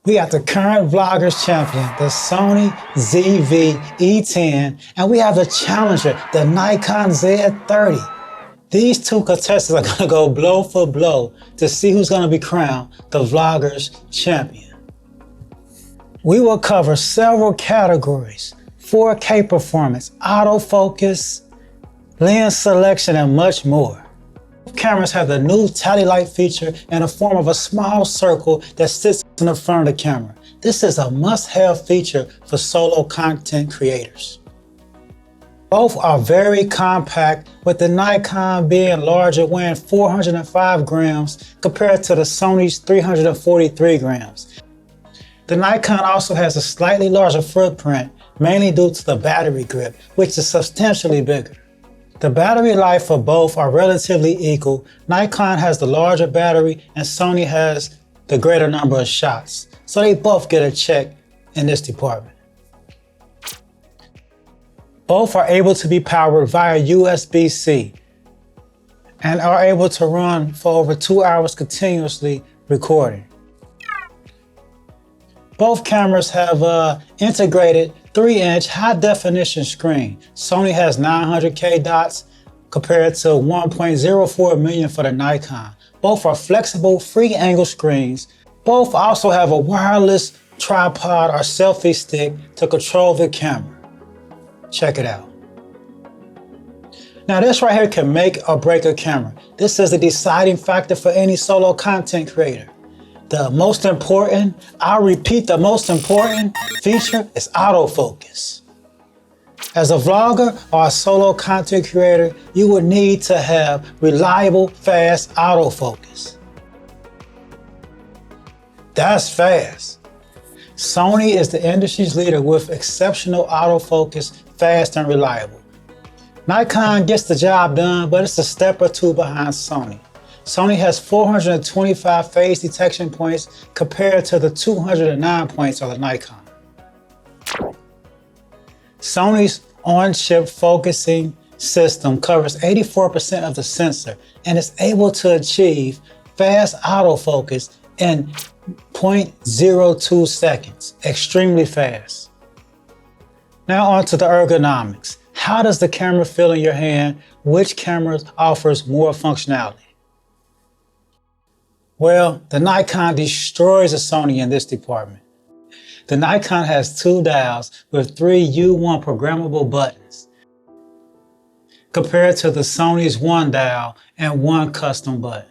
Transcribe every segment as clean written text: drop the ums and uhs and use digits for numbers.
We got the current vloggers champion, the Sony ZV E10, and we have the challenger, the Nikon Z30. These two contestants are gonna go blow for blow to see who's gonna be crowned the vloggers champion. We will cover several categories: 4K performance, autofocus, lens selection, and much more. Cameras have the new tally light feature in the form of a small circle that sits in the front of the camera. This is a must-have feature for solo content creators. Both are very compact, with the Nikon being larger, weighing 405 grams compared to the Sony's 343 grams. The Nikon also has a slightly larger footprint, mainly due to the battery grip, which is substantially bigger. The battery life for both are relatively equal. Nikon has the larger battery and Sony has the greater number of shots. So they both get a check in this department. Both are able to be powered via USB-C and are able to run for over 2 hours continuously recording. Both cameras have an integrated 3-inch high-definition screen. Sony has 900K dots compared to 1.04 million for the Nikon. Both are flexible, free-angle screens. Both also have a wireless tripod or selfie stick to control the camera. Check it out. Now this right here can make or break a camera. This is the deciding factor for any solo content creator. The most important, I'll repeat, the most important feature is autofocus. As a vlogger or a solo content creator, you would need to have reliable, fast autofocus. That's fast. Sony is the industry's leader with exceptional autofocus, fast and reliable. Nikon gets the job done, but it's a step or two behind Sony. Sony has 425 phase detection points compared to the 209 points of the Nikon. Sony's on-chip focusing system covers 84% of the sensor and is able to achieve fast autofocus in 0.02 seconds, extremely fast. Now on to the ergonomics. How does the camera feel in your hand? Which camera offers more functionality? Well, the Nikon destroys the Sony in this department. The Nikon has 2 dials with 3 U1 programmable buttons, compared to the Sony's 1 dial and 1 custom button.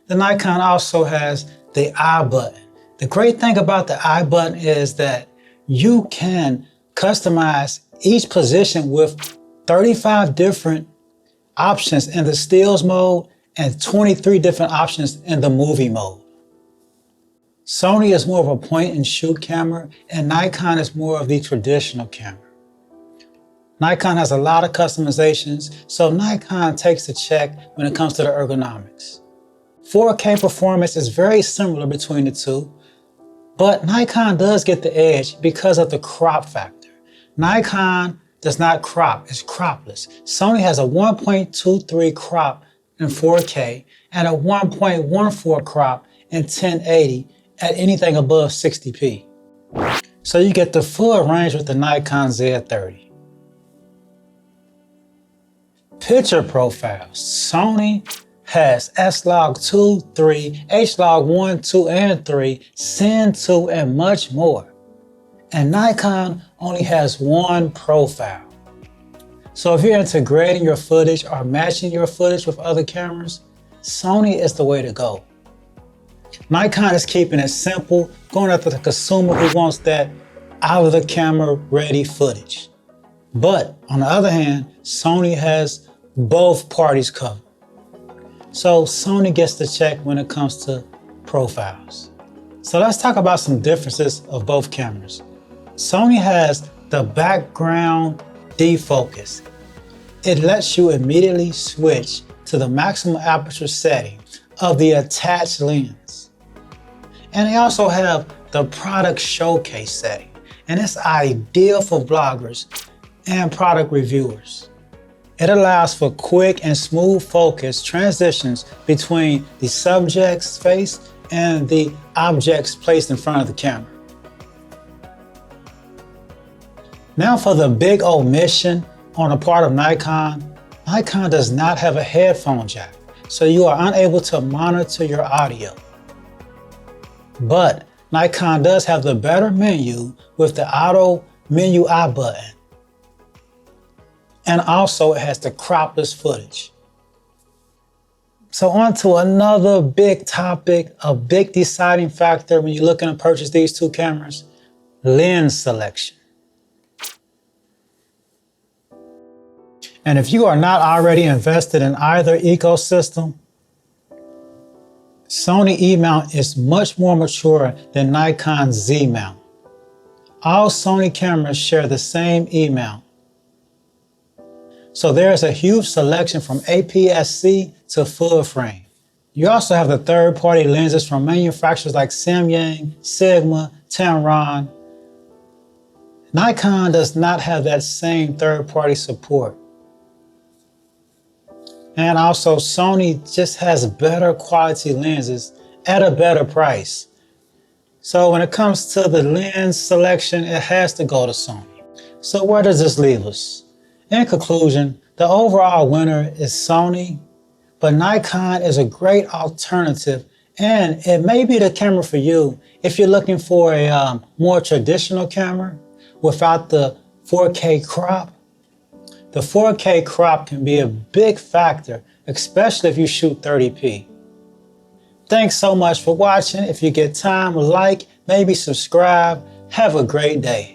The Nikon also has the I button. The great thing about the I button is that you can customize each position with 35 different options in the stills mode and 23 different options in the movie mode. Sony is more of a point and shoot camera, and Nikon is more of the traditional camera. Nikon has a lot of customizations, so Nikon takes the check when it comes to the ergonomics. 4K performance is very similar between the two, but Nikon does get the edge because of the crop factor. Nikon does not crop, it's cropless. Sony has a 1.23 crop in 4K and a 1.14 crop in 1080 at anything above 60p. So you get the full range with the Nikon Z30. Picture profiles. Sony has S-Log 2, 3, H-Log 1, 2, and 3, Cine 2, and much more. And Nikon only has 1 profile. So if you're integrating your footage or matching your footage with other cameras, Sony is the way to go. Nikon is keeping it simple, going after the consumer who wants that out of the camera ready footage. But on the other hand, Sony has both parties covered. So Sony gets the check when it comes to profiles. So let's talk about some differences of both cameras. Sony has the background defocus. It lets you immediately switch to the maximum aperture setting of the attached lens. And they also have the product showcase setting, and it's ideal for bloggers and product reviewers. It allows for quick and smooth focus transitions between the subject's face and the objects placed in front of the camera. Now for the big omission on the part of Nikon, Nikon does not have a headphone jack, so you are unable to monitor your audio. But Nikon does have the better menu with the auto menu I button. And also it has the cropless footage. So on to another big topic, a big deciding factor when you're looking to purchase these two cameras, lens selection. And if you are not already invested in either ecosystem, Sony E-mount is much more mature than Nikon Z-mount. All Sony cameras share the same E-mount. So there is a huge selection from APS-C to full frame. You also have the third-party lenses from manufacturers like Samyang, Sigma, Tamron. Nikon does not have that same third-party support. And also Sony just has better quality lenses at a better price. So when it comes to the lens selection, it has to go to Sony. So where does this leave us? In conclusion, the overall winner is Sony, but Nikon is a great alternative, and it may be the camera for you if you're looking for a more traditional camera without the 4K crop. The 4K crop can be a big factor, especially if you shoot 30p. Thanks so much for watching. If you get time, like, maybe subscribe. Have a great day.